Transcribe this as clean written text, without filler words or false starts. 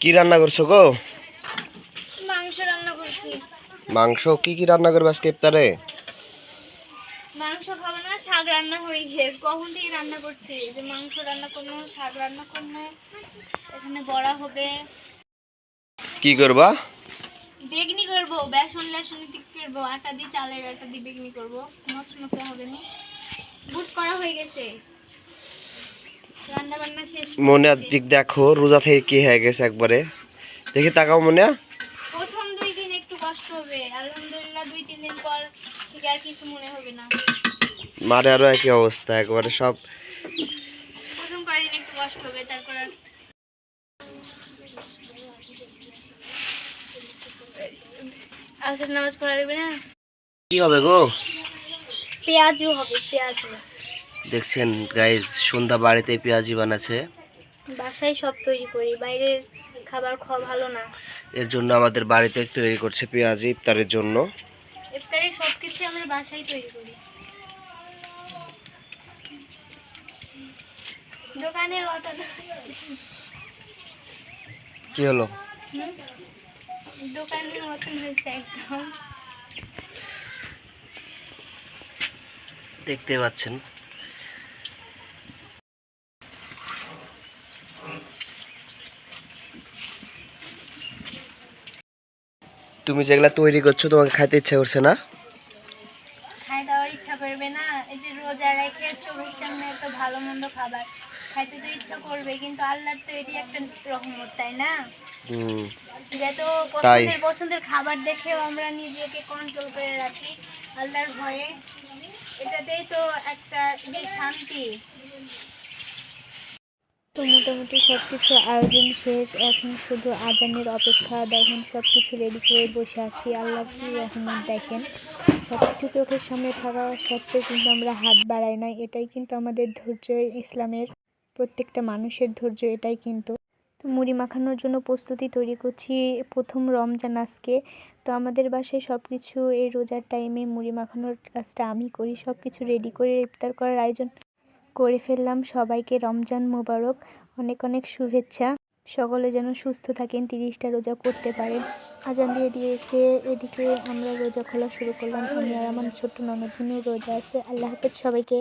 কি রান্না করছো গো? মাংস রান্না করছি। মাংস? কি রান্না করবে আজকে ইফতারে? মাংস খাবো না, শাক রান্না হয়ে গেছে। কখন থেকে রান্না করছি, যে মাংস রান্না করবো, শাক রান্না করবো, এখানে বড়া হবে। কি করবা? বেগনি করবো, বেসন লেসন করবো, আটা দিয়ে, চালের আটা দিয়ে বেগনি করবো। মচমচে হবে না। বুট করা হয়ে গেছে, রান্না বান্না শেষ। মনে দিক দেখো, রোজা থেকে কি হয়ে গেছে একবারে। দেখি তাকাও মনে। প্রথম 2 দিন একটু কষ্ট হবে, আলহামদুলিল্লাহ 2-3 দিন পর থেকে আর কিছু মনে হবে না। মারে আরো একই অবস্থা একবারে সব। প্রথম কয়েকদিন একটু কষ্ট হবে, তারপর আসর নামাজ পড়া দেবে না। কি হবে গো? পেঁয়াজু হবে, পেঁয়াজু। দেখছেন গাইজ, সন্ধ্যা বাড়িতে পেঁয়াজি বানাচ্ছে। বাসায় সব তৈরি করি, বাইরের খাবার খাওয়া ভালো না। এর জন্য আমাদের বাড়িতে তৈরি করছে পেঁয়াজি ইফতারের জন্য। ইফতারে সব কিছু আমরা বাসায় তৈরি করি। দোকানের মতো না। কি হলো? দোকানের মতন হয়েছে একদম। দেখতে পাচ্ছেন। তুমি যেগুলা তৈরি করছো তোমাকে খাইতে ইচ্ছা করছে না? খাই দাওয়ার ইচ্ছা করবে না? এই যে রোজা রেখে চোখের সামনে এত ভালো মন্দ খাবার খাইতে তো ইচ্ছা করবে, কিন্তু আল্লাহর তো এটি একটা রহমত, তাই না? যত তাই পছন্দের খাবার দেখেও আমরা নিজেকে কন্ট্রোল করে রাখি আল্লাহর ভয়ে। এটাতেই তো একটা যে শান্তি। তো মোটামুটি সব কিছু আয়োজন শেষ, এখন শুধু আজানের অপেক্ষা। দেখেন সব কিছু রেডি করে বসে আছি। আল্লাহ কি রহমত দেখেন, সব কিছু চোখের সামনে থাকা সত্ত্বেও কিন্তু আমরা হাত বাড়াই নাই। এটাই কিন্তু আমাদের ধৈর্য, ইসলামের প্রত্যেকটা মানুষের ধৈর্য এটাই কিন্তু। তো মুড়ি মাখানোর জন্য প্রস্তুতি তৈরি করছি, প্রথম রমজান আজকে। তো আমাদের বাসায় সব কিছু এই রোজার টাইমে মুড়ি মাখানোর কাজটা আমি করি। সব কিছু রেডি করে ইফতার করার আয়োজন করে ফেললাম। সবাইকে রমজান মোবারক, অনেক অনেক শুভেচ্ছা। সকলে যেন সুস্থ থাকেন, 30টা রোজা করতে পারেন। আজান দিয়ে দিয়েছে, এদিকে আমরা রোজা খোলা শুরু করলাম। আমি আর আমার ছোট্ট ননদিনও রোজা আছে। আল্লাহ হাফেজ সবাইকে।